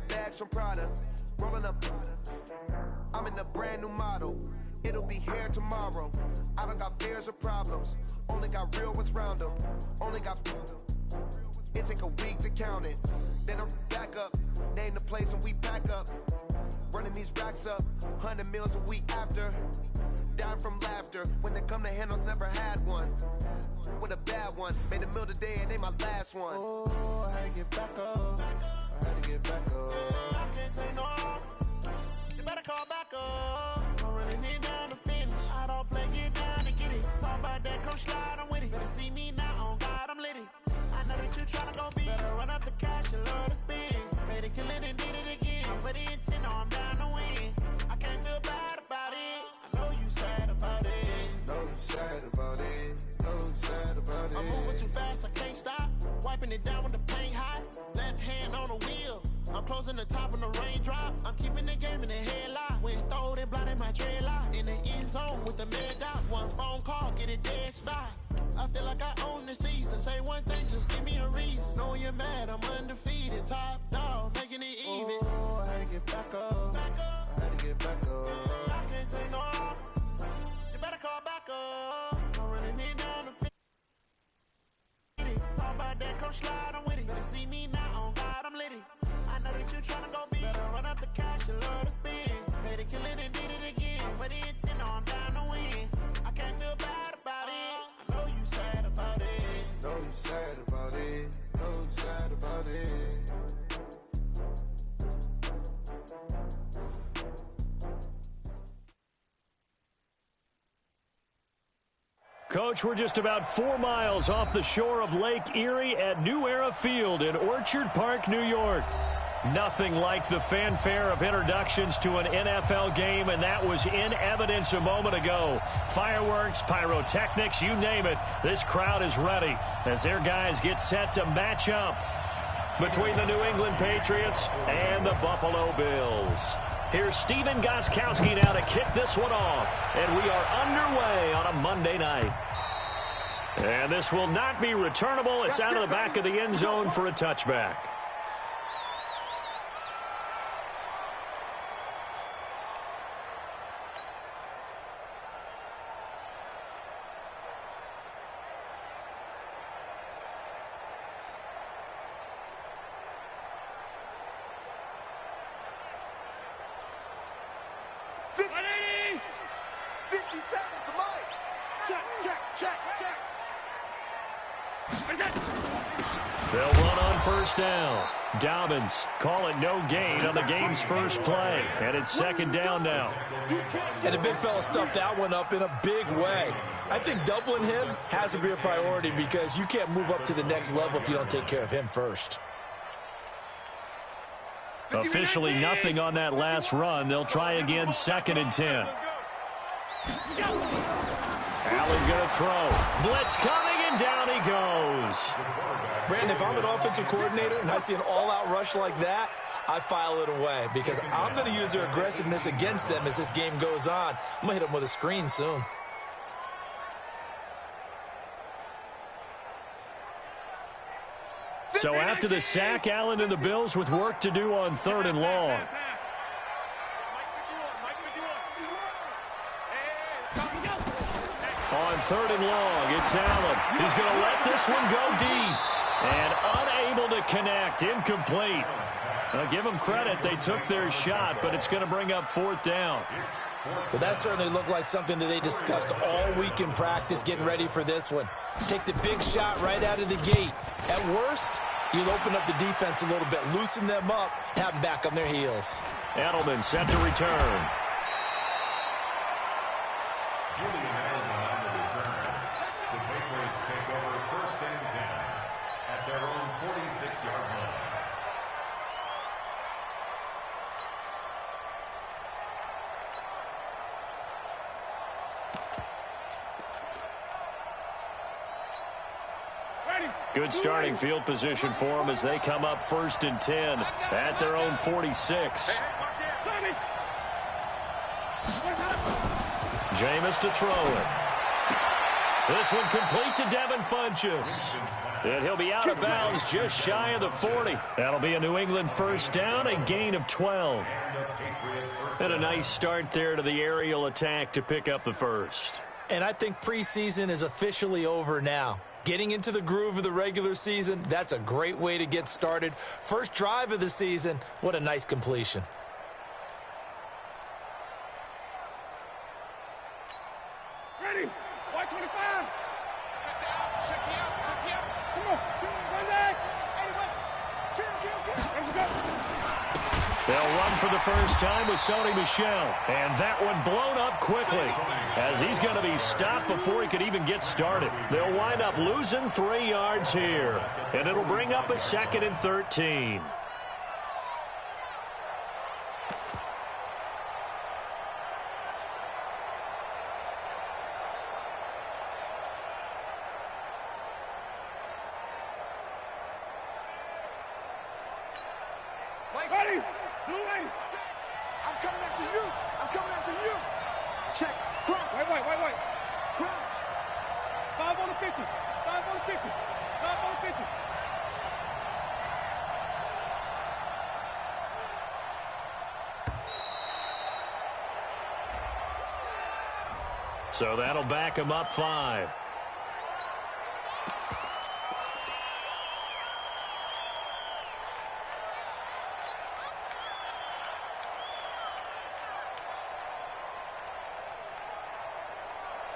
bags from Prada, rolling up. I'm in a brand new model. It'll be here tomorrow. I don't got fears or problems. Only got real ones round them. Only got. It take a week to count it. Then I'm back up. Name the place and we pack up. Running these racks up. 100 meals a week after. Down from laughter. When they come to handles, never had one. With a bad one. Made a meal today and they my last one. Oh, I had to get back up. I had to get back up. I can't take no off. You better call back up. I'm running it down to finish. I don't play, get down and get it. Talk about that, come slide, I'm with it. Better see me now, on God, I'm litty. I know that you tryna go big. Better run up the cash, you love to spend. Made it, kill it, and did it again. But the intent, no, I'm down to win. I can't feel bad about it. I know you sad about it. Know you sad about it. Know you sad about it. I'm moving too fast, I can't stop. Wiping it down when the paint hot. Left hand on the wheel. I'm closing the top when the raindrop. I'm keeping the game in the headlock. When throw it blind in my dreadlock. In the end zone with the mid dot. One phone call, get it dead stop. I feel like I own the season. Say one thing, just give me a reason. Knowing you're mad, I'm undefeated. Top dog, making it even. Oh, I had to get back up. I had to get back up. I can't take no off. You better call back up. I'm running it down the field. Talk about that, come slide, I'm with it. Better see me now, on God, I'm litty. I know that you tryna go big. Better run up the cash, you love to spend. Made it, kill it, and did it again. But the intent, no, I'm down to win. I can't feel bad about it. I know you sad about it. Know you sad about it. Know you sad about it. Coach, we're just about 4 miles off the shore of Lake Erie at New Era Field in Orchard Park, New York. Nothing like the fanfare of introductions to an NFL game, and that was in evidence a moment ago. Fireworks, pyrotechnics, you name it. This crowd is ready as their guys get set to match up between the New England Patriots and the Buffalo Bills. Here's Steven Gostkowski now to kick this one off. And we are underway on a Monday night. And this will not be returnable. It's out of the back of the end zone for a touchback. They'll run on first down. Dobbins call it no gain on the game's first play. And it's second down now. And the big fella stuffed that one up in a big way. I think doubling him has to be a priority because you can't move up to the next level if you don't take care of him first. Officially nothing on that last run. They'll try again, 2nd and 10. Allen going to throw. Blitz coming, and down he goes. Brandon, if I'm an offensive coordinator and I see an all-out rush like that, I file it away because I'm going to use their aggressiveness against them as this game goes on. I'm going to hit them with a screen soon. So after the sack, Allen and the Bills with work to do on 3rd and long. On 3rd and long, it's Allen. He's going to let this one go deep. And unable to connect, incomplete. Give them credit, they took their shot, but it's going to bring up 4th down. Well, that certainly looked like something that they discussed all week in practice getting ready for this one. Take the big shot right out of the gate. At worst, you'll open up the defense a little bit, loosen them up, have them back on their heels. Edelman set to return. The Patriots take over 1st and 10 at their own 46-yard line. Good starting field position for them as they come up 1st and 10 at their own 46. Jameis to throw it. This one complete to Devin Funchess. And he'll be out of bounds just shy of the 40. That'll be a New England first down, a gain of 12. And a nice start there to the aerial attack to pick up the first. And I think preseason is officially over now. Getting into the groove of the regular season, that's a great way to get started. First drive of the season, what a nice completion. Ready? White 25. Check me out. Check me out. Come on. Run back. Kill. Let's go. They'll run for the first time with Sony Michel. And that one blown up quickly as he's going to be stopped before he could even get started. They'll wind up losing 3 yards here. And it'll bring up a 2nd and 13. Ready? Blue lady. I'm coming after you. Check. Crouch. Wait. Crouch. 5 on the 50. 5 on the 50. 5 on the 50. So that'll back him up 5.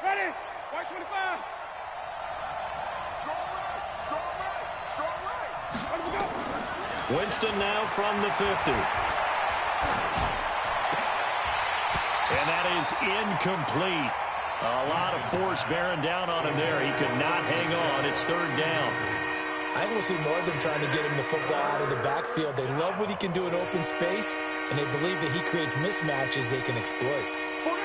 Ready? White 25. Strong right. Let him go. Winston now from the 50. And that is incomplete. A lot of force bearing down on him there. He could not hang on. It's 3rd down. I think we'll see more of them trying to get him the football out of the backfield. They love what he can do in open space, and they believe that he creates mismatches they can exploit.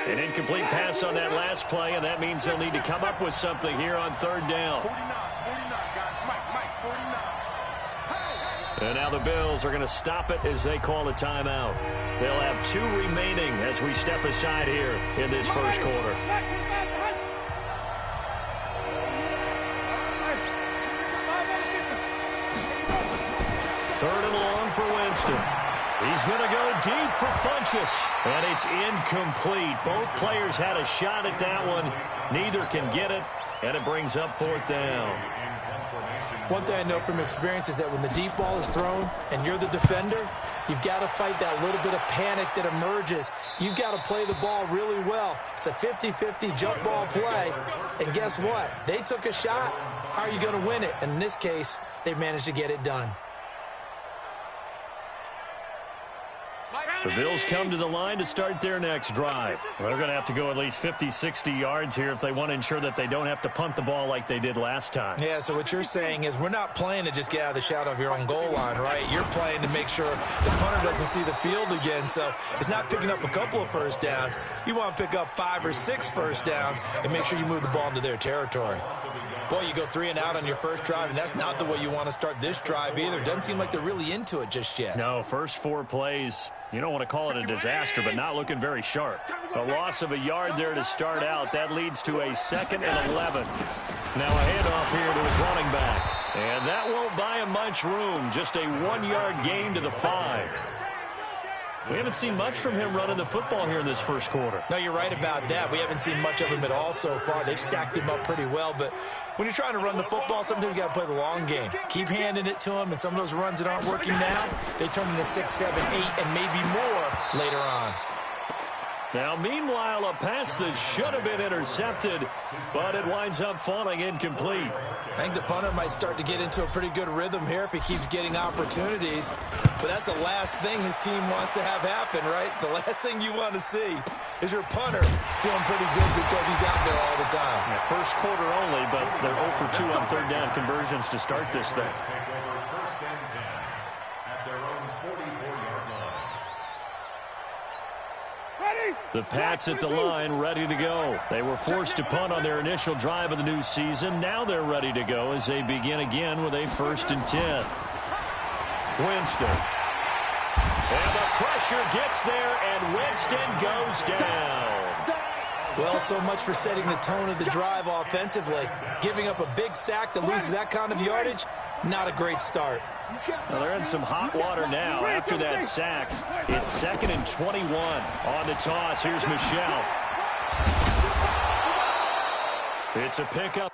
An incomplete pass on that last play, and that means he'll need to come up with something here on 3rd down. 49, guys. Mike, 49. And now the Bills are going to stop it as they call a timeout. They'll have 2 remaining as we step aside here in this first quarter. 3rd and long for Winston. He's going to go deep for Funchess. And it's incomplete. Both players had a shot at that one. Neither can get it. And it brings up 4th down. One thing I know from experience is that when the deep ball is thrown and you're the defender, you've got to fight that little bit of panic that emerges. You've got to play the ball really well. It's a 50-50 jump ball play. And guess what? They took a shot. How are you going to win it? And in this case, they managed to get it done. The Bills come to the line to start their next drive. They're going to have to go at least 50, 60 yards here if they want to ensure that they don't have to punt the ball like they did last time. Yeah, so what you're saying is we're not playing to just get out of the shadow of your own goal line, right? You're playing to make sure the punter doesn't see the field again. So it's not picking up a couple of first downs. You want to pick up 5 or 6 first downs and make sure you move the ball into their territory. Boy, you go 3 and out on your first drive, and that's not the way you want to start this drive either. Doesn't seem like they're really into it just yet. No, first 4 plays, you don't want to call it a disaster, but not looking very sharp. A loss of a yard there to start out. That leads to a 2nd and 11. Now a handoff here to his running back. And that won't buy him much room. Just a 1-yard gain to the 5. We haven't seen much from him running the football here in this first quarter. No, you're right about that. We haven't seen much of him at all so far. They've stacked him up pretty well, but when you're trying to run the football, sometimes you got to play the long game. Keep handing it to him, and some of those runs that aren't working now, they turn into 6, 7, 8, and maybe more later on. Now, meanwhile, a pass that should have been intercepted, but it winds up falling incomplete. I think the punter might start to get into a pretty good rhythm here if he keeps getting opportunities. But that's the last thing his team wants to have happen, right? The last thing you want to see is your punter feeling pretty good because he's out there all the time. Yeah, first quarter only, but they're 0 for 2 on 3rd down conversions to start this thing. The Pats at the line, ready to go. They were forced to punt on their initial drive of the new season. Now they're ready to go as they begin again with a 1st and 10. Winston. And the pressure gets there, and Winston goes down. Well, so much for setting the tone of the drive offensively. Giving up a big sack that loses that kind of yardage, not a great start. Well, they're in some hot water now after that sack. It's 2nd and 21 on the toss. Here's Michelle. It's a pickup.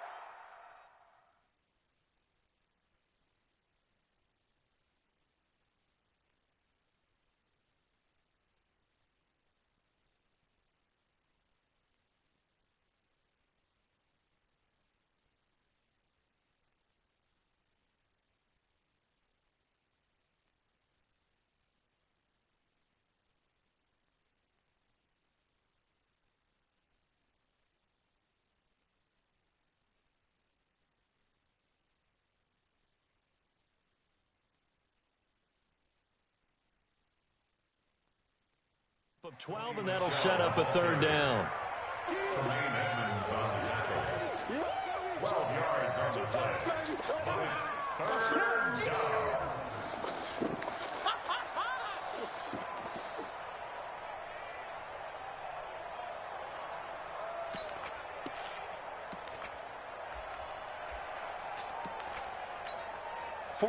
Of 12, and that'll set up a 3rd down. Tremaine Edmonds on the tackle. 12 yards on the play. But it's 3rd down.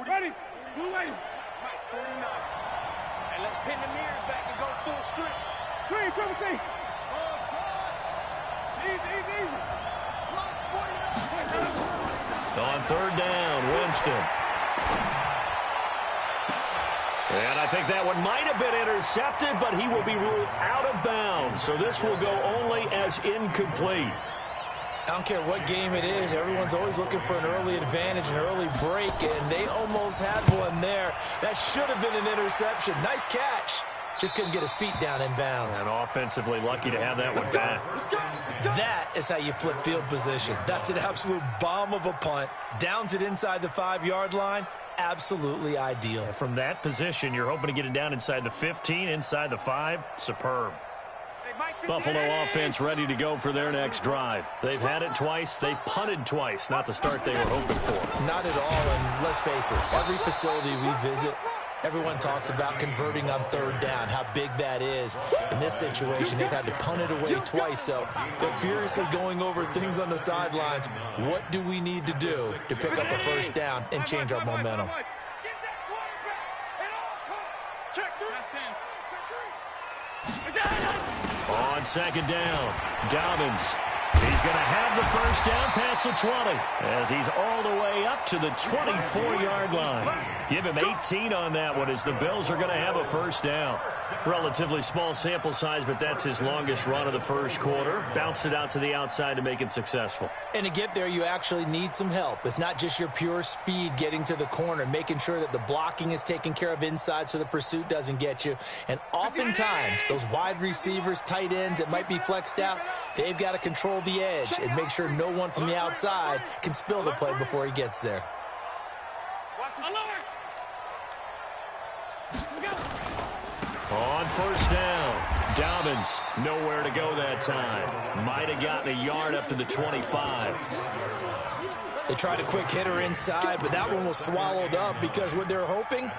Ready? Blue wave. Mike, 49. And let's pin the mirrors back and go full strength. Green, triple T. Easy. On 3rd down, Winston. And I think that one might have been intercepted, but he will be ruled out of bounds. So this will go only as incomplete. I don't care what game it is. Everyone's always looking for an early advantage, an early break, and they almost had one there. That should have been an interception. Nice catch. Just couldn't get his feet down in bounds. And offensively lucky to have that one back. That is how you flip field position. That's an absolute bomb of a punt. Downs it inside the 5-yard line. Absolutely ideal. From that position, you're hoping to get it down inside the 15, inside the 5. Superb. Buffalo offense ready to go for their next drive. They've had it twice. They've punted twice. Not the start they were hoping for. Not at all, and let's face it, every facility we visit, everyone talks about converting on 3rd down, how big that is. In this situation, they've had to punt it away twice, so they're furiously going over things on the sidelines. What do we need to do to pick up a 1st down and change our momentum? On 2nd down, Dobbins. He's going to have the 1st down past the 20 as he's all the way up to the 24-yard line. Give him 18 on that one as the Bills are going to have a 1st down. Relatively small sample size, but that's his longest run of the 1st quarter. Bounced it out to the outside to make it successful. And to get there, you actually need some help. It's not just your pure speed getting to the corner, making sure that the blocking is taken care of inside so the pursuit doesn't get you. And oftentimes, those wide receivers, tight ends that might be flexed out, they've got to control the edge and make sure no one from the outside can spill the play before he gets there. On 1st down, Dobbins nowhere to go that time. Might have gotten a yard up to the 25. They tried a quick hitter inside, but that one was swallowed up because what they're hoping,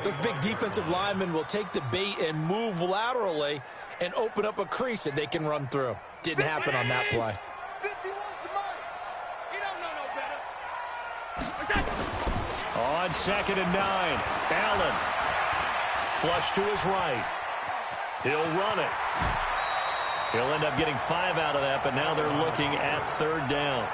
those big defensive linemen will take the bait and move laterally and open up a crease that they can run through. Didn't happen on that play. On 2nd and 9, Allen. Flush to his right. He'll run it. He'll end up getting 5 out of that, but now they're looking at 3rd down.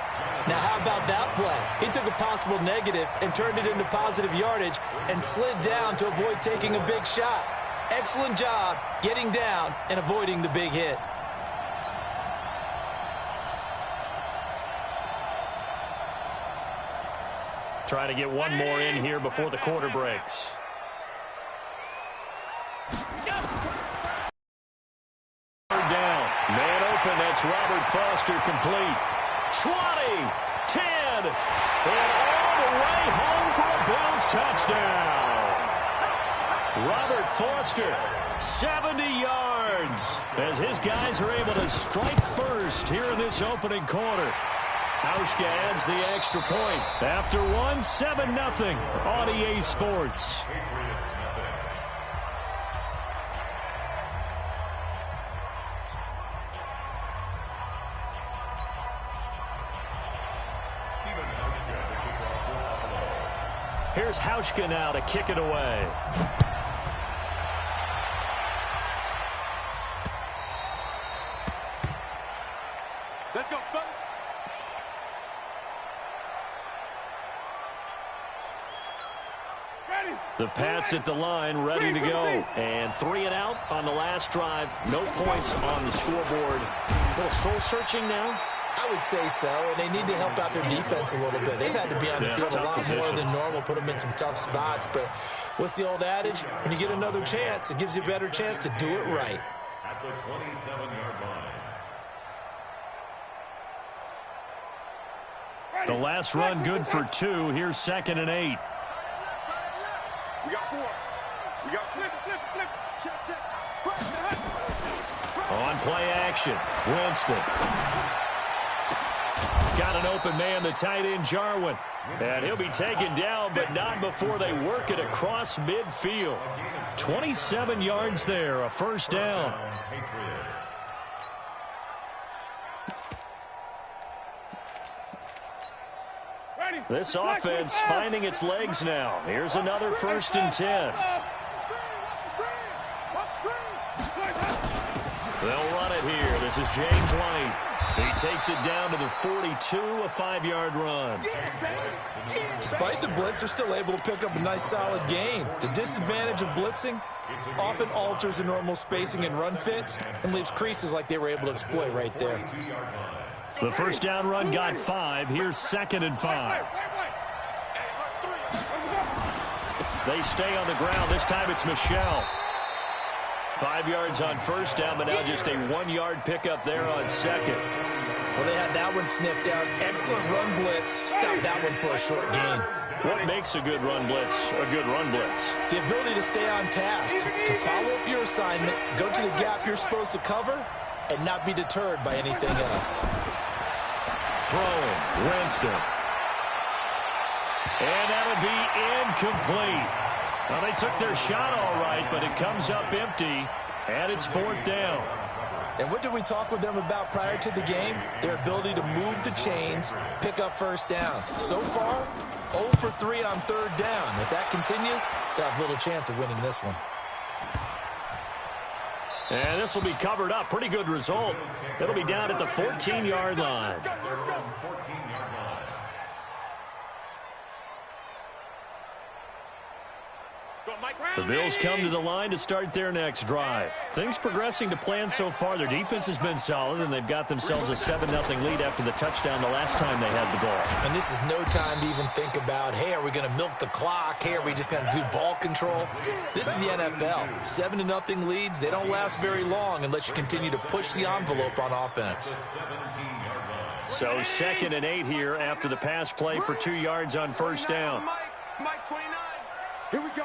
Now, how about that play? He took a possible negative and turned it into positive yardage and slid down to avoid taking a big shot. Excellent job getting down and avoiding the big hit. Try to get one more in here before the quarter breaks. Third down. Man open. That's Robert Foster complete. 20, 10, and all the way home for a Bills touchdown. Robert Foster, 70 yards, as his guys are able to strike first here in this opening quarter. Hauschka adds the extra point. After one, 7-0 on EA Sports. Here's Hauschka now to kick it away. Let's go, fellas. The Pats at the line, ready to go. And 3 and out on the last drive. No points on the scoreboard. A little soul-searching now. I would say so, and they need to help out their defense a little bit. They've had to be on the field a lot more than normal, put them in some tough spots. But what's the old adage? When you get another chance, it gives you a better chance to do it right. At the 27-yard line. The last run good for 2. Here's 2nd and 8. We got 4. We got flip. Check. On play action, Winston. Got an open man, the tight end, Jarwin. And he'll be taken down, but not before they work it across midfield. 27 yards there, a first down. This offense finding its legs now. Here's another 1st and 10. They'll run it here. This is James White. He takes it down to the 42, a 5-yard run. Despite the blitz, they're still able to pick up a nice, solid gain. The disadvantage of blitzing often alters the normal spacing and run fits and leaves creases like they were able to exploit right there. The first down run got 5. Here's 2nd and 5. They stay on the ground. This time it's Michelle. 5 yards on first down, but now just a 1-yard pickup there on 2nd. Well, they had that one sniffed out. Excellent run blitz. Stopped that one for a short gain. What makes a good run blitz a good run blitz? The ability to stay on task, to follow up your assignment, go to the gap you're supposed to cover, and not be deterred by anything else. Throwing, Winston. And that'll be incomplete. Well, they took their shot all right, but it comes up empty, and it's 4th down. And what did we talk with them about prior to the game? Their ability to move the chains, pick up first downs. So far, 0 for 3 on 3rd down. If that continues, they'll have little chance of winning this one. And this will be covered up. Pretty good result. It'll be down at the 14-yard line. The Bills come to the line to start their next drive. Things progressing to plan so far. Their defense has been solid, and they've got themselves a 7-0 lead after the touchdown the last time they had the ball. And this is no time to even think about, hey, are we going to milk the clock? Hey, are we just going to do ball control? This is the NFL. 7-0 leads, they don't last very long unless you continue to push the envelope on offense. So 2nd and 8 here after the pass play for 2 yards on first down. Mike 29. Here we go.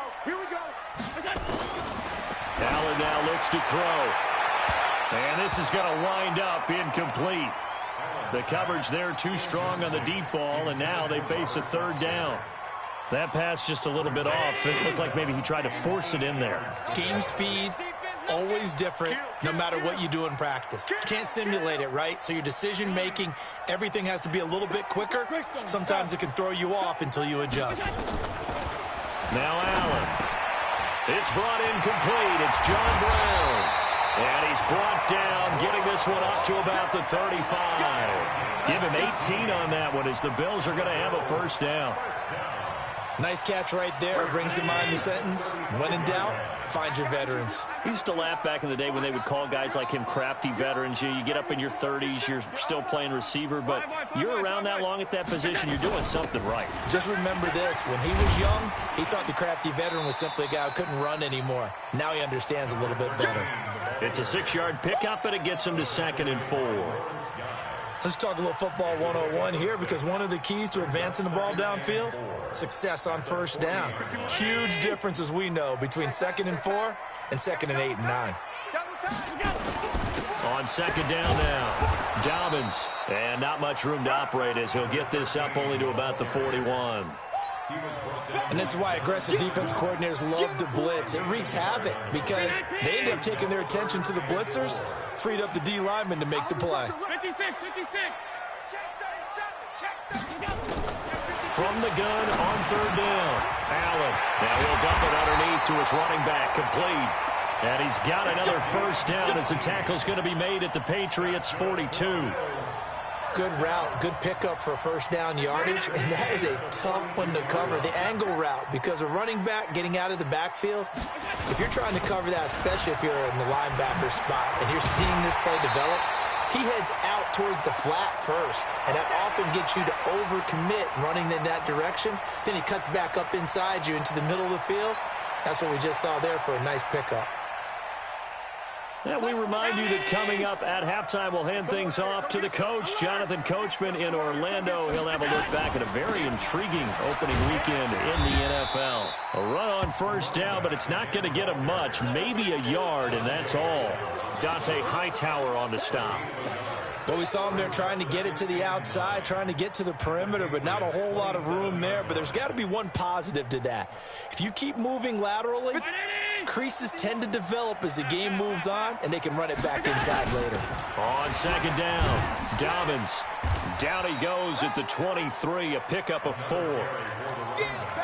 Allen now looks to throw. And this is going to wind up incomplete. The coverage there too strong on the deep ball, and now they face a 3rd down. That pass just a little bit off. It looked like maybe he tried to force it in there. Game speed, always different, no matter what you do in practice. You can't simulate it, right? So your decision-making, everything has to be a little bit quicker. Sometimes it can throw you off until you adjust. Now Allen. It's brought in complete. It's John Brown. And he's brought down, getting this one up to about the 35. Give him 18 on that one as the Bills are going to have a first down. Nice catch right there. Brings to mind the sentence, when in doubt, find your veterans. We used to laugh back in the day when they would call guys like him crafty veterans. You get up in your 30s, you're still playing receiver, but you're around that long at that position, you're doing something right. Just remember this. When he was young, he thought the crafty veteran was simply a guy who couldn't run anymore. Now he understands a little bit better. It's a 6-yard pickup, and it gets him to 2nd and 4. Let's talk a little football 101 here, because one of the keys to advancing the ball downfield, success on first down. Huge difference, as we know, between 2nd and 4 and 2nd and 8 and 9. On 2nd down now, Dobbins, and not much room to operate as he'll get this up only to about the 41. And this is why aggressive defense coordinators love to blitz. It wreaks havoc because they end up taking their attention to the blitzers, freed up the D lineman to make the play. 56. from the gun on third down. Allen. Now he'll dump it underneath to his running back. Complete. And he's got another first down as the tackle's going to be made at the Patriots' 42. Good route, good pickup for first down yardage, and that is a tough one to cover, the angle route, because a running back getting out of the backfield, if you're trying to cover that, especially if you're in the linebacker spot and you're seeing this play develop, he heads out towards the flat first, and that often gets you to overcommit running in that direction. Then he cuts back up inside you into the middle of the field. That's what we just saw there for a nice pickup. And we remind you that coming up at halftime, we'll hand things off to the coach, Jonathan Coachman in Orlando. He'll have a look back at a very intriguing opening weekend in the NFL. A run on first down, but it's not going to get him much, maybe a yard, and that's all. Dante Hightower on the stop. Well, we saw him there trying to get it to the outside, trying to get to the perimeter, but not a whole lot of room there. But there's got to be one positive to that. If you keep moving laterally, creases tend to develop as the game moves on, and they can run it back inside later. On second down, Dobbins. Down he goes at the 23, a pickup of 4.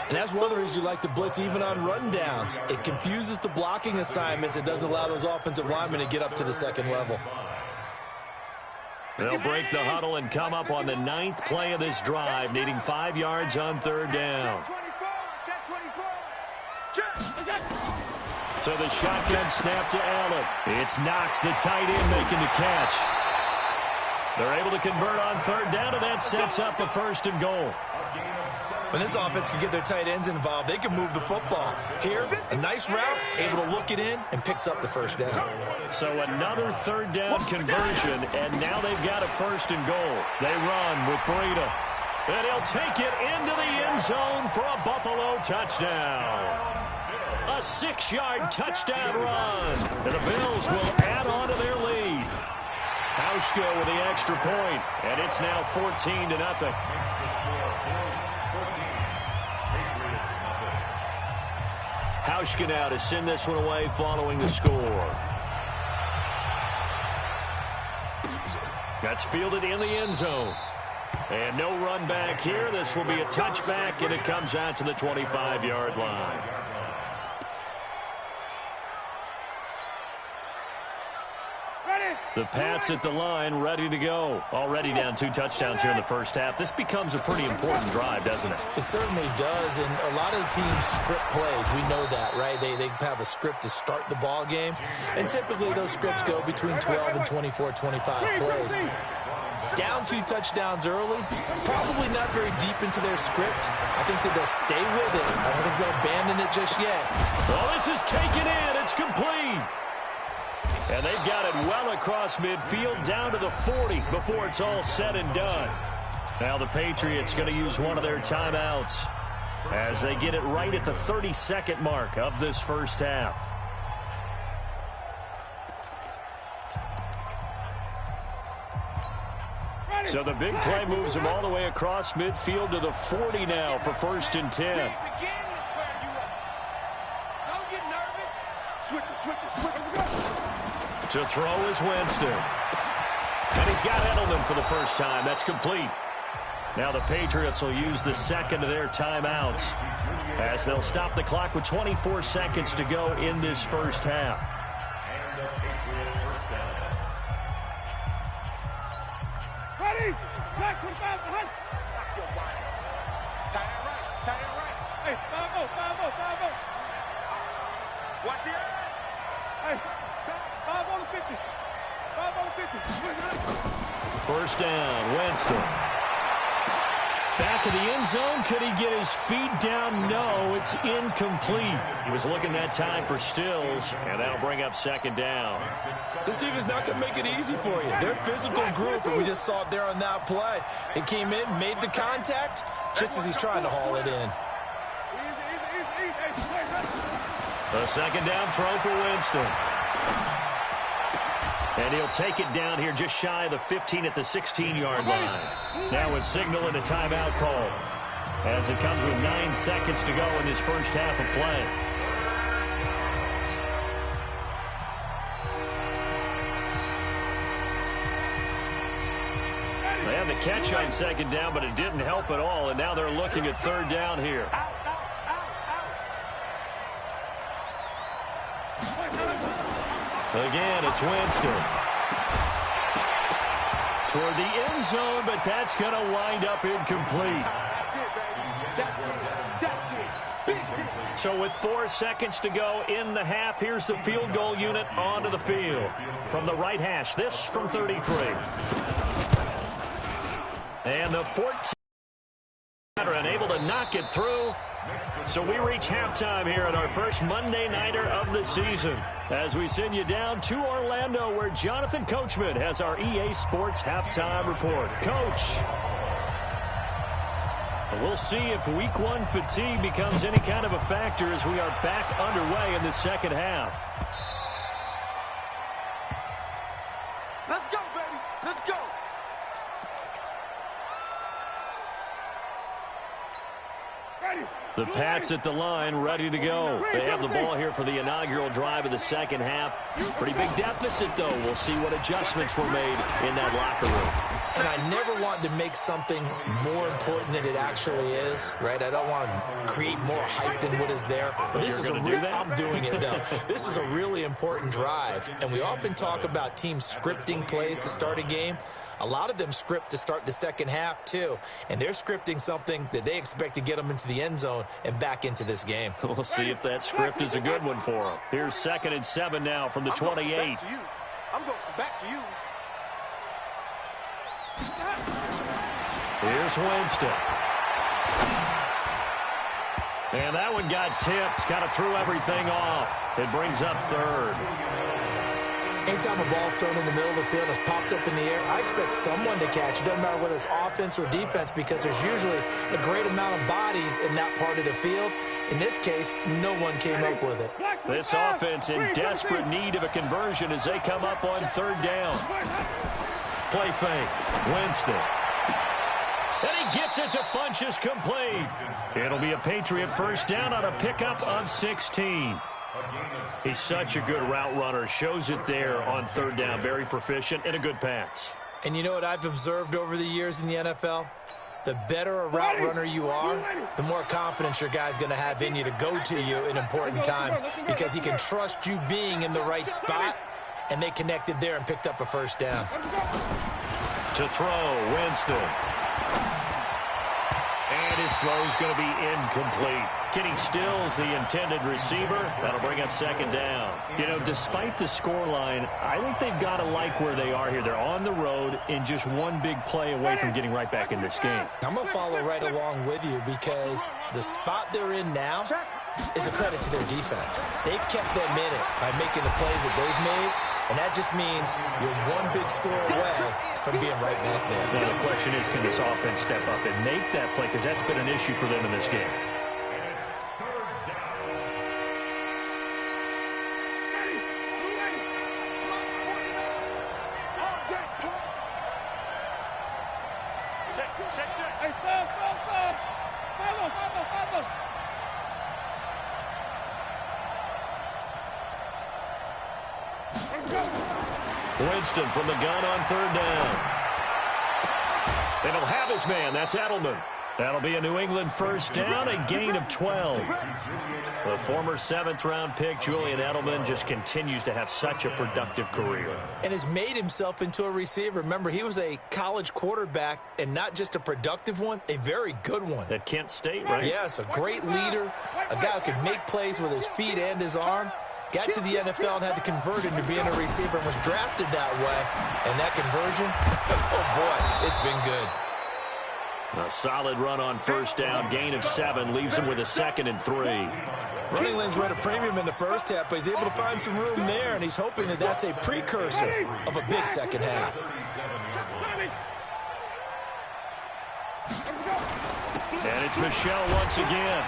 And that's one of the reasons you like to blitz even on run downs. It confuses the blocking assignments. It doesn't allow those offensive linemen to get up to the second level. They'll break the huddle and come up on the 9th play of this drive, needing 5 yards on third down. So the shotgun snap to Allen. It's Knox, the tight end, making the catch. They're able to convert on third down, and that sets up a 1st and goal. When this offense can get their tight ends involved, they can move the football. Here, a nice route, able to look it in, and picks up the 1st down. So another third down conversion, and now they've got a 1st and goal. They run with Breida. And he'll take it into the end zone for a Buffalo touchdown. A 6-yard touchdown run. And the Bills will add on to their lead. Hauschka with the extra point, and it's now 14-0. Hauschka now to send this one away following the score. That's fielded in the end zone. And no run back here. This will be a touchback, and it comes out to the 25-yard line. The Pats at the line, ready to go. Already down 2 touchdowns here in the first half. This becomes a pretty important drive, doesn't it? It certainly does, and a lot of the teams script plays. We know that, right? They have a script to start the ball game, and typically those scripts go between 12 and 24, 25 plays. Down 2 touchdowns early, probably not very deep into their script. I think that they'll stay with it. I don't think they'll abandon it just yet. Well, this is taken in. It's complete. And they've got it well across midfield down to the 40 before it's all said and done. Now the Patriots going to use one of their timeouts as they get it right at the 32nd mark of this first half. So the big play moves them all the way across midfield to the 40 now for 1st and 10. To throw is Winston. And he's got Edelman for the first time. That's complete. Now the Patriots will use the second of their timeouts as they'll stop the clock with 24 seconds to go in this first half. Ready? Jack, 25, behind. Stop your whining. Tie it right. Tie it right. Hey, 5-0, 5-0, 5-0. Watch the eye. Hey, 5 on the 50. 5 on the 50. First down, Winston. Back of the end zone. Could he get his feet down? No, it's incomplete. He was looking that time for Stills, and that'll bring up 2nd down. This team is not going to make it easy for you. They're a physical group, and we just saw it there on that play. It came in, made the contact, just as he's trying to haul it in. A 2nd down throw for Winston. And he'll take it down here just shy of the 15 at the 16-yard line. Now with signal and a timeout call as it comes with 9 seconds to go in this first half of play. had the catch on second down, but it didn't help at all, and now they're looking at third down here. Again, it's Winston. Toward the end zone, but that's going to wind up incomplete. So with 4 seconds to go in the half, here's the field goal unit onto the field. From the right hash, this from 33. And the 14 unable to knock it through. So we reach halftime here at our first Monday Nighter of the season as we send you down to Orlando where Jonathan Coachman has our EA Sports Halftime Report. Coach, we'll see if week 1 fatigue becomes any kind of a factor as we are back underway in the second half. Let's go, baby. Let's go. The Pats at the line, ready to go. They have the ball here for the inaugural drive of the second half. Pretty big deficit, though. We'll see what adjustments were made in that locker room. And I never want to make something more important than it actually is, right? I don't want to create more hype than what is there. But this is I'm doing it, though. This is a really important drive. And we often talk about teams scripting plays to start a game. A lot of them script to start the second half, too. And they're scripting something that they expect to get them into the end zone and back into this game. We'll see if that script is a good one for them. Here's 2nd and 7 now from the 28. I'm going back to you. Here's Winston. And that one got tipped. Kind of threw everything off. It brings up 3rd. Anytime a ball's thrown in the middle of the field and it's popped up in the air, I expect someone to catch. It doesn't matter whether it's offense or defense because there's usually a great amount of bodies in that part of the field. In this case, no one came up with it. This offense in desperate need of a conversion as they come up on 3rd down. Play fake. Winston. And he gets it to Funchess complete. It'll be a Patriot first down on a pickup of 16. He's such a good route runner. Shows it there on 3rd down. Very proficient and a good pass. And you know what I've observed over the years in the NFL? The better a route runner you are, the more confidence your guy's going to have in you to go to you in important times because he can trust you being in the right spot, and they connected there and picked up a first down. To throw, Winston. And his throw's going to be incomplete. Kenny Stills, the intended receiver. That'll bring up 2nd down. You know, despite the scoreline, I think they've got to like where they are here. They're on the road and just one big play away from getting right back in this game. I'm going to follow right along with you because the spot they're in now is a credit to their defense. They've kept them in it by making the plays that they've made, and that just means you're one big score away from being right back there. Now the question is, can this offense step up and make that play? Because that's been an issue for them in this game. Winston from the gun on 3rd down. It'll have his man. That's Edelman. That'll be a New England first down, a gain of 12. The former 7th-round pick, Julian Edelman, just continues to have such a productive career. And has made himself into a receiver. Remember, he was a college quarterback, and not just a productive one, a very good one. At Kent State, right? Yes, a great leader, a guy who could make plays with his feet and his arm. Got to the NFL and had to convert into being a receiver and was drafted that way. And that conversion, oh boy, it's been good. A solid run on first down, gain of 7, leaves him with a 2nd and 3. Running lanes were at a premium in the first half, but he's able to find some room there, and he's hoping that that's a precursor of a big second half. And it's Michel once again.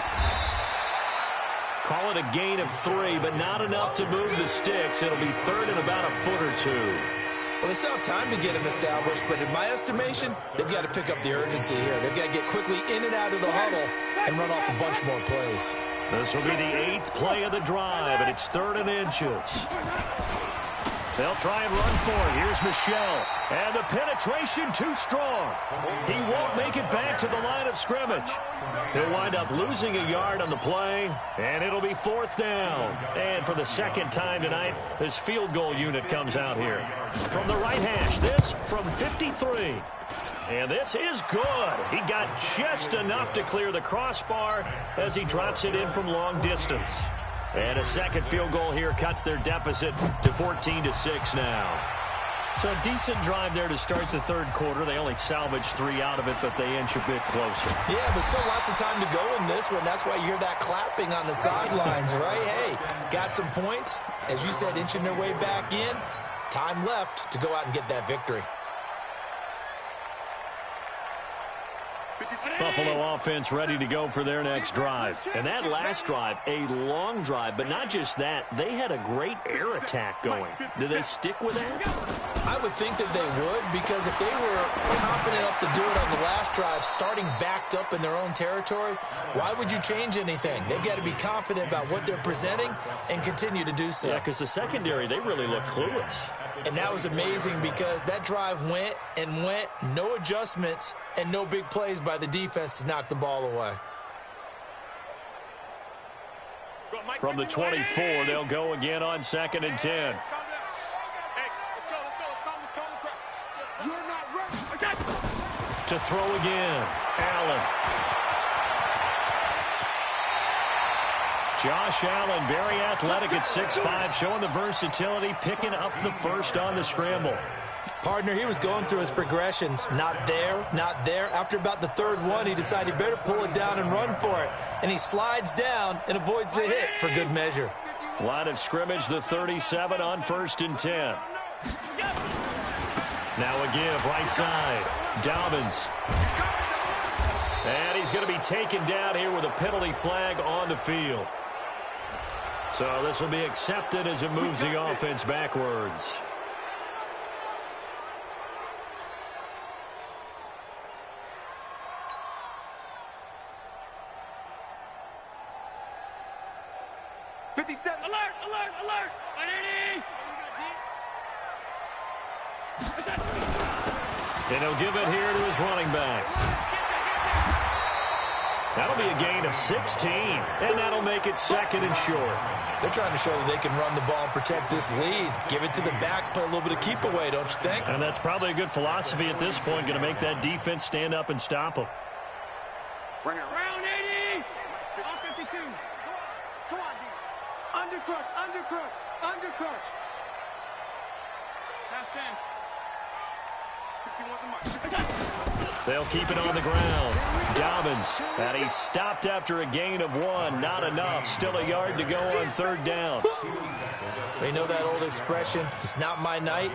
Call it a gain of 3, but not enough to move the sticks. It'll be 3rd and about a foot or 2. Well, they still have time to get him established, but in my estimation, they've got to pick up the urgency here. They've got to get quickly in and out of the huddle and run off a bunch more plays. This will be the 8th play of the drive, and it's 3rd and inches. They'll try and run for it. Here's Michelle. And the penetration too strong. He won't make it back to the line of scrimmage. He'll wind up losing a yard on the play, and it'll be 4th down. And for the second time tonight, this field goal unit comes out here. From the right hash, this from 53. And this is good. He got just enough to clear the crossbar as he drops it in from long distance. And a second field goal here cuts their deficit to 14-6 now. So a decent drive there to start the third quarter. They only salvaged 3 out of it, but they inch a bit closer. Yeah, but still lots of time to go in this one. That's why you hear that clapping on the sidelines, right? Hey, got some points. As you said, inching their way back in. Time left to go out and get that victory. Buffalo offense ready to go for their next drive. And that last drive, a long drive, but not just that. They had a great air attack going. Do they stick with that? I would think that they would, because if they were confident enough to do it on the last drive, starting backed up in their own territory, why would you change anything? They've got to be confident about what they're presenting and continue to do so. Yeah, because the secondary, they really look clueless. And that was amazing because that drive went and went, no adjustments, and no big plays by the defense to knock the ball away. From the 24, they'll go again on 2nd and 10. To throw again, Allen. Josh Allen, very athletic at 6'5", showing the versatility, picking up the first on the scramble. Partner, he was going through his progressions. Not there, not there. After about the third one, he decided he better pull it down and run for it. And he slides down and avoids the hit for good measure. Line of scrimmage, the 37 on 1st and 10. Now a give, right side. Dobbins. And he's going to be taken down here with a penalty flag on the field. So this will be accepted as it moves the offense backwards. Alert, alert, alert! And he'll give it here to his running back. That'll be a gain of 16, and that'll make it 2nd and short. They're trying to show that they can run the ball and protect this lead. Give it to the backs, play a little bit of keep away, don't you think? And that's probably a good philosophy at this point, going to make that defense stand up and stop them. Bring it around 80! On 52. Come on, D. Undercrush, undercrush, undercrush. Half 10. 51's the mark. They'll keep it on the ground. Dobbins, and he's stopped after a gain of 1. Not enough. Still a yard to go on 3rd down. We know that old expression, it's not my night.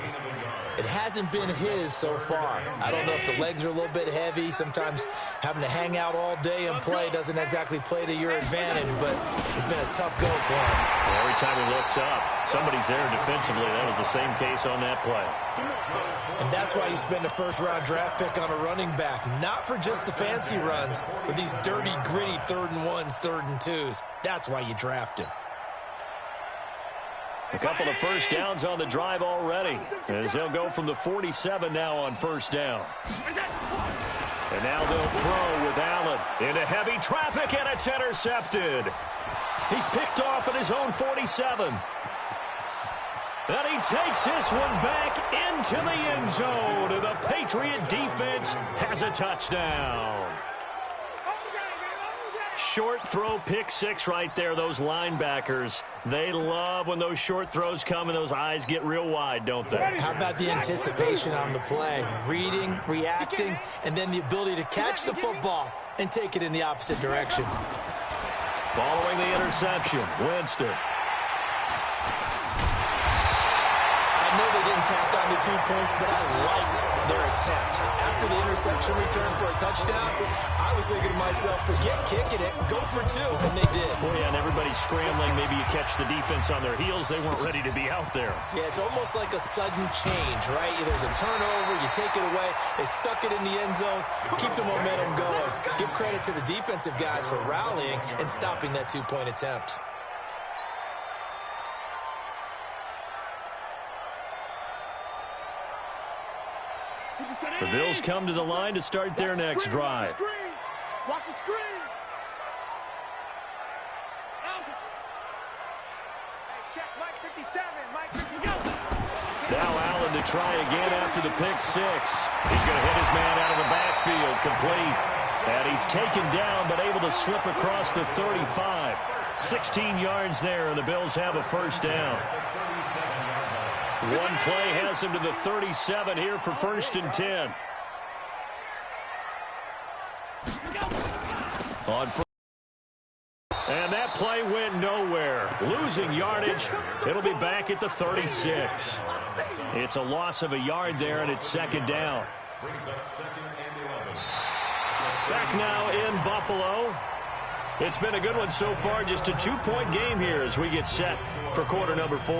It hasn't been his so far. I don't know if the legs are a little bit heavy. Sometimes having to hang out all day and play doesn't exactly play to your advantage, but it's been a tough go for him. Well, every time he looks up, somebody's there defensively. That was the same case on that play. And that's why you spend a first-round draft pick on a running back. Not for just the fancy runs, but these dirty, gritty 3rd and 1s, 3rd and 2s. That's why you draft him. A couple of first downs on the drive already, as they'll go from the 47 now on 1st down. And now they'll throw with Allen into heavy traffic, and it's intercepted. He's picked off at his own 47. And he takes this one back into the end zone. And the Patriot defense has a touchdown. Short throw, pick 6 right there. Those linebackers, they love when those short throws come and those eyes get real wide, don't they? How about the anticipation on the play? Reading, reacting, and then the ability to catch the football and take it in the opposite direction. Following the interception, Winston. I know they didn't tack on the 2 points, but I liked their attempt. After the interception return for a touchdown, I was thinking to myself, forget kicking it, go for 2, and they did. Well, yeah, and everybody's scrambling. Maybe you catch the defense on their heels. They weren't ready to be out there. Yeah, it's almost like a sudden change, right? There's a turnover, you take it away, they stuck it in the end zone, keep the momentum going. Give credit to the defensive guys for rallying and stopping that 2-point attempt. The Bills come to the line to start their next drive. Watch the screen. Check Mike 57. Mike 50. Now Allen to try again after the pick six. He's going to hit his man out of the backfield, complete. And he's taken down but able to slip across the 35. 16 yards there, and the Bills have a first down. One play has him to the 37 here for 1st and 10. And that play went nowhere. Losing yardage. It'll be back at the 36. It's a loss of a yard there, and it's 2nd down. Back now in Buffalo. It's been a good one so far. Just a 2-point game here as we get set for quarter number 4.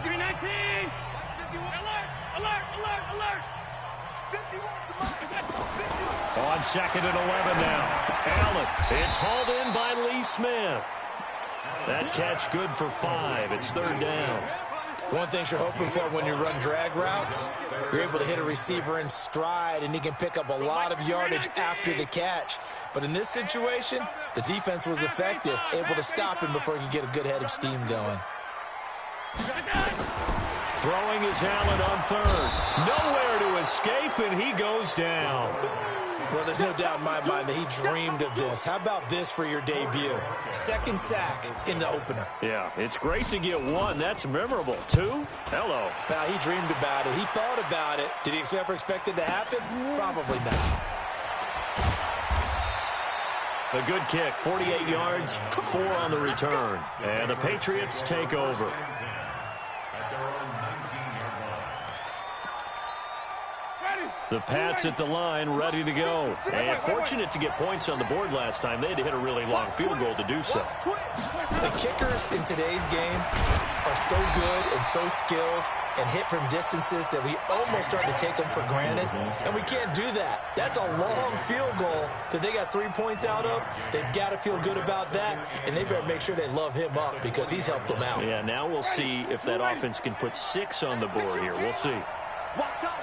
53-19. Alert. 51. On 2nd and 11 now. Allen. It's hauled in by Lee Smith. That catch good for 5. It's 3rd down. One thing you're hoping for when you run drag routes, you're able to hit a receiver in stride, and he can pick up a lot of yardage after the catch. But in this situation, the defense was effective, able to stop him before he could get a good head of steam going. Throwing is Allen on 3rd. Nowhere to escape, and he goes down. Well, there's no doubt in my mind that he dreamed of this. How about this for your debut? 2nd sack in the opener. Yeah, it's great to get 1. That's memorable. 2? Hello. Now, he dreamed about it. He thought about it. Did he ever expect it to happen? Probably not. A good kick, 48 yards, 4 on the return. And the Patriots take over. The Pats at the line, ready to go. And fortunate to get points on the board last time. They had to hit a really long field goal to do so. The kickers in today's game are so good and so skilled and hit from distances that we almost start to take them for granted. And we can't do that. That's a long field goal that they got 3 points out of. They've got to feel good about that. And they better make sure they love him up because he's helped them out. Yeah, now we'll see if that offense can put 6 on the board here. We'll see. Walk time.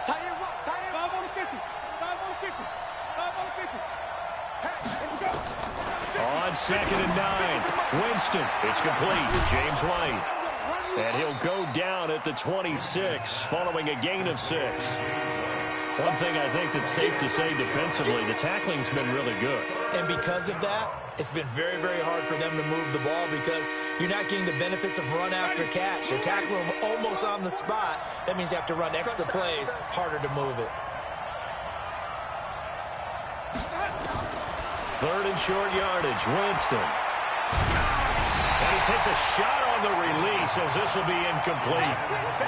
Tight end, 5 on the 50. 5 on the 50. 5 on the 50. Hey, here we go. On 2nd and 9. Winston. It's complete. James White. And he'll go down at the 26 following a gain of 6. One thing I think that's safe to say defensively, the tackling's been really good. And because of that, it's been very, very hard for them to move the ball because you're not getting the benefits of run after catch. You're tackling them almost on the spot. That means you have to run extra plays, harder to move it. 3rd and short yardage, Winston. And he takes a shot on the release as this will be incomplete.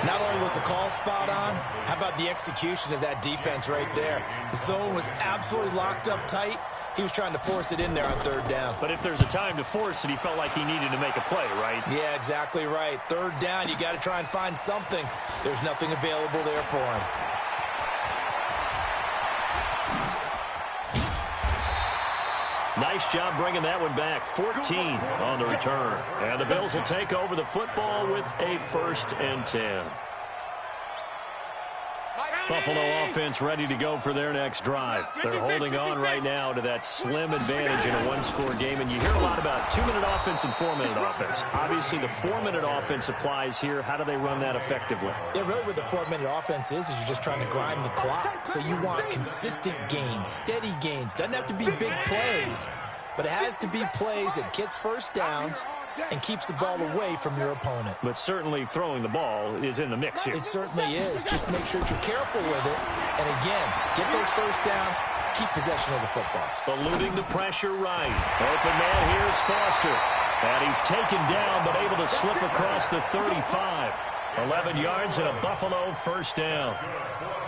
Not only was the call spot on, how about the execution of that defense right there? The zone was absolutely locked up tight. He was trying to force it in there on 3rd down. But if there's a time to force it, he felt like he needed to make a play, right? Yeah, exactly right. 3rd down, you got to try and find something. There's nothing available there for him. Nice job bringing that one back. 14 on the return. And the Bills will take over the football with a 1st and 10. Buffalo offense ready to go for their next drive. They're holding on right now to that slim advantage in a 1-score game. And you hear a lot about 2-minute offense and 4-minute offense. Obviously, the 4-minute offense applies here. How do they run that effectively? Yeah, really what the 4-minute offense is you're just trying to grind the clock. So you want consistent gains, steady gains. Doesn't have to be big plays, but it has to be plays that gets first downs and keeps the ball away from your opponent. But certainly throwing the ball is in the mix here. It certainly is. Just make sure that you're careful with it. And again, get those first downs, keep possession of the football. Eluding the pressure right. Open man, here's Foster. And he's taken down but able to slip across the 35. 11 yards and a Buffalo 1st down.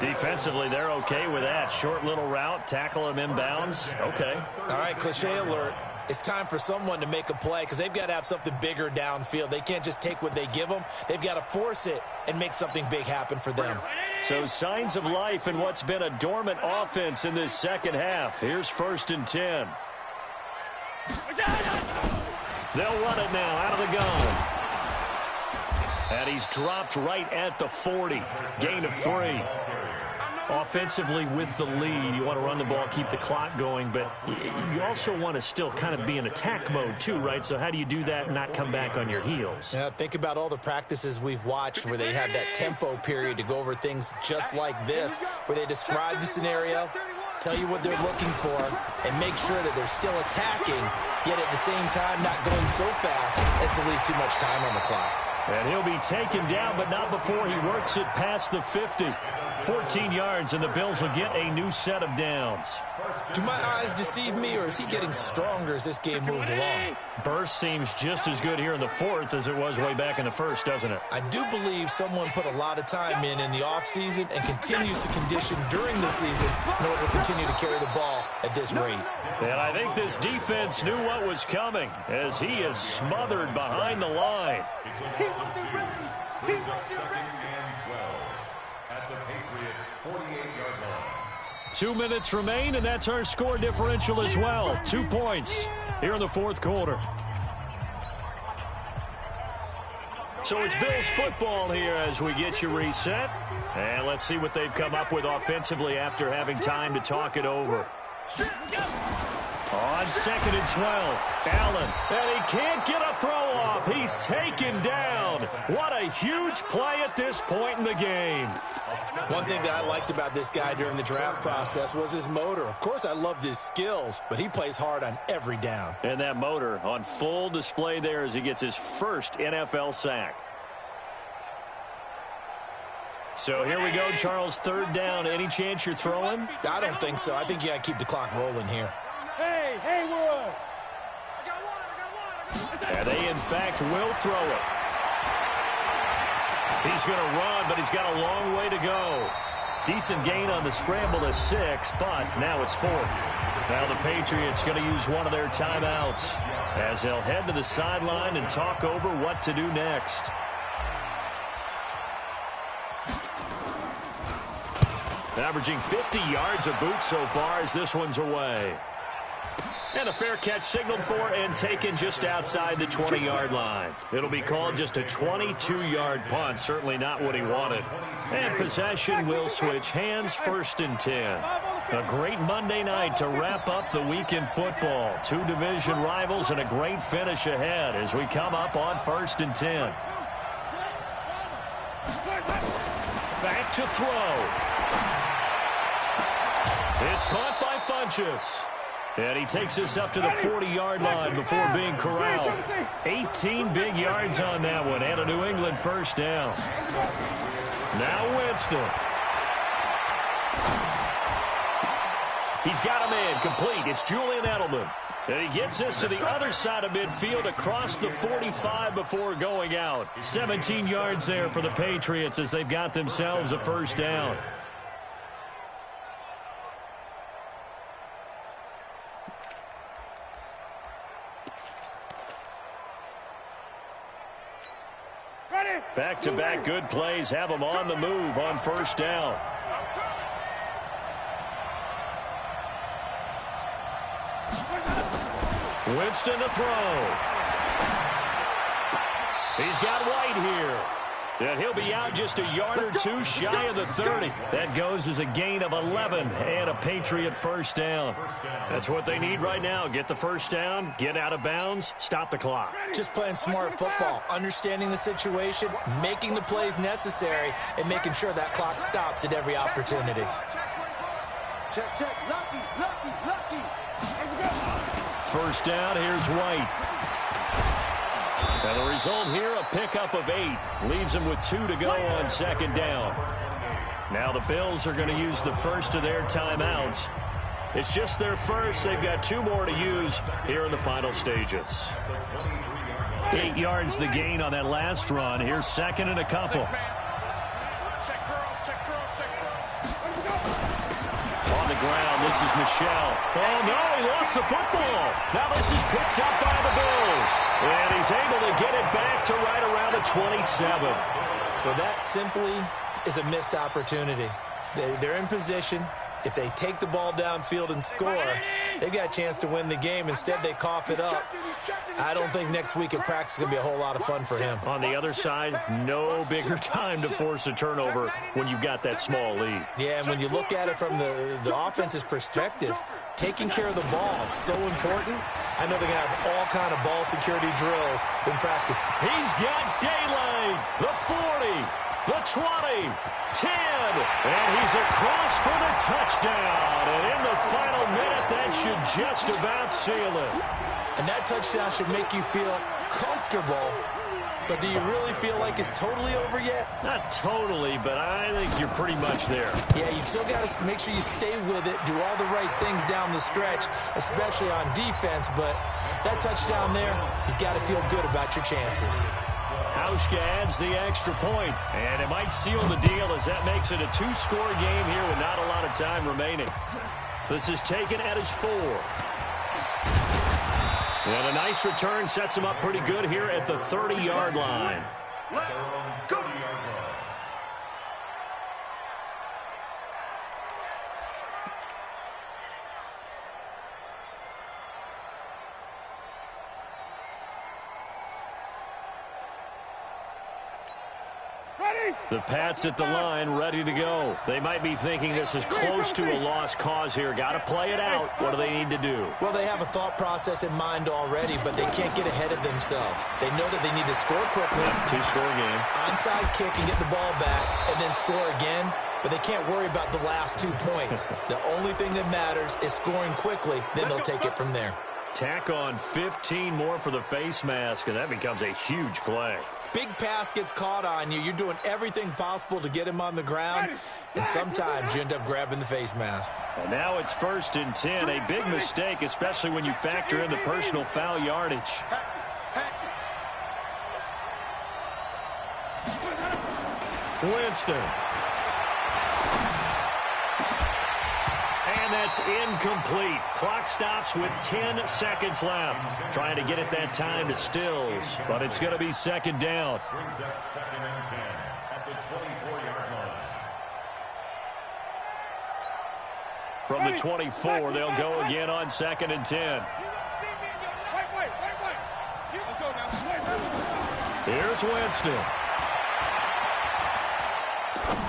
Defensively, they're okay with that. Short little route, tackle him inbounds. Okay. All right, cliche alert. It's time for someone to make a play because they've got to have something bigger downfield. They can't just take what they give them. They've got to force it and make something big happen for them. So signs of life in what's been a dormant offense in this 2nd half. Here's 1st and 10. They'll run it now out of the gun. And he's dropped right at the 40. Gain of 3. Offensively with the lead, you want to run the ball, keep the clock going, but you also want to still kind of be in attack mode too, right? So how do you do that and not come back on your heels? Yeah, think about all the practices we've watched where they have that tempo period to go over things just like this, where they describe the scenario, tell you what they're looking for, and make sure that they're still attacking, yet at the same time not going so fast as to leave too much time on the clock. And he'll be taken down, but not before he works it past the 50. 14 yards, and the Bills will get a new set of downs. Do my eyes deceive me, or is he getting stronger as this game moves along? Burst seems just as good here in the fourth as it was way back in the first, doesn't it? I do believe someone put a lot of time in the offseason and continues to condition during the season in order to continue to carry the ball at this rate. And I think this defense knew what was coming as he is smothered behind the line. He's on second and 12 at the Patriots' 48-yard line. 2 minutes remain, and that's our score differential as well. 2 points here in the fourth quarter. So it's Bills football here as we get you reset. And let's see what they've come up with offensively after having time to talk it over. On second and 12, Allen, and he can't get a throw off. He's taken down. What a huge play at this point in the game. One thing that I liked about this guy during the draft process was his motor. Of course, I loved his skills, but he plays hard on every down. And that motor on full display there as he gets his first NFL sack. So here we go, Charles, third down. Any chance you're throwing? I don't think so. I think you got to keep the clock rolling here. Hey, Haywood! And they, in fact, will throw it. He's going to run, but he's got a long way to go. Decent gain on the scramble to 6, but now it's 4th. Now the Patriots going to use one of their timeouts as they'll head to the sideline and talk over what to do next. Averaging 50 yards a boot so far as this one's away. And a fair catch signaled for and taken just outside the 20-yard line. It'll be called just a 22-yard punt. Certainly not what he wanted. And possession will switch hands, 1st and 10. A great Monday night to wrap up the week in football. 2 division rivals and a great finish ahead as we come up on 1st and 10. Back to throw. It's caught by Funchess. And he takes us up to the 40-yard line before being corralled. 18 big yards on that one and a New England first down. Now Winston. He's got a man complete. It's Julian Edelman. And he gets us to the other side of midfield across the 45 before going out. 17 yards there for the Patriots as they've got themselves a first down. Back-to-back good plays have them on the move on first down. Winston to throw. He's got White here. And he'll be out just a yard or 2 shy of the 30. That goes as a gain of 11 and a Patriot first down. That's what they need right now. Get the first down, get out of bounds, stop the clock. Just playing smart football, understanding the situation, making the plays necessary, and making sure that clock stops at every opportunity. Check, check. Lucky. First down, here's White. And the result here, a pickup of 8. Leaves them with 2 to go on second down. Now the Bills are going to use the first of their timeouts. It's just their first. They've got 2 more to use here in the final stages. 8 yards the gain on that last run. Here's second and a couple. On the ground, this is Michelle. Oh, no, he lost the football. Now this is picked up by the Bills. And he's able to get it back to right around the 27. Well, that simply is a missed opportunity. They're in position. If they take the ball downfield and score, they've got a chance to win the game. Instead, they cough it up. I don't think next week at practice is going to be a whole lot of fun for him. On the other side, no bigger time to force a turnover when you've got that small lead. Yeah, and when you look at it from the offense's perspective, taking care of the ball is so important. I know they're going to have all kind of ball security drills in practice. He's got daylight. The 40, the 20, 10, and he's across for the touchdown. And in the final minute, that should just about seal it. And that touchdown should make you feel comfortable. But do you really feel like it's totally over yet? Not totally, but I think you're pretty much there. Yeah, you still got to make sure you stay with it, do all the right things down the stretch, especially on defense. But that touchdown there, you got to feel good about your chances. Hauschka adds the extra point, and it might seal the deal as that makes it a two-score game here with not a lot of time remaining. This is taken at his 4. And a nice return sets him up pretty good here at the 30-yard line. Go. The Pats at the line, ready to go. They might be thinking this is close to a lost cause here. Got to play it out. What do they need to do? Well, they have a thought process in mind already, but they can't get ahead of themselves. They know that they need to score quickly. Two-score game. Onside kick and get the ball back, and then score again. But they can't worry about the last 2 points. The only thing that matters is scoring quickly. Then they'll take it from there. Tack on 15 more for the face mask, and that becomes a huge play. Big pass gets caught on you. You're doing everything possible to get him on the ground, and sometimes you end up grabbing the face mask. And now it's 1st and 10. A big mistake, especially when you factor in the personal foul yardage. Winston. And that's incomplete. Clock stops with 10 seconds left. Trying to get it that time to Stills, but it's going to be 2nd down. Brings up 2nd and 10 at the 24-yard line. From the 24, they'll go again on 2nd and 10. Here's Winston.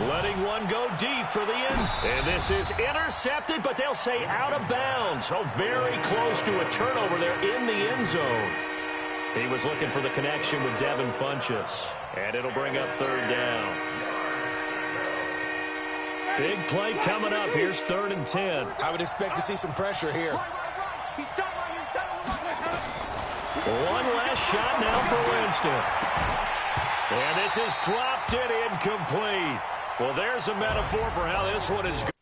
Letting one go deep for the end. And this is intercepted, but they'll say out of bounds. Oh, very close to a turnover there in the end zone. He was looking for the connection with Devin Funchess. And it'll bring up 3rd down. Big play coming up. Here's 3rd and 10. I would expect to see some pressure here. One last shot now for Winston. And this is dropped it incomplete. Well, there's a metaphor for how this one is going.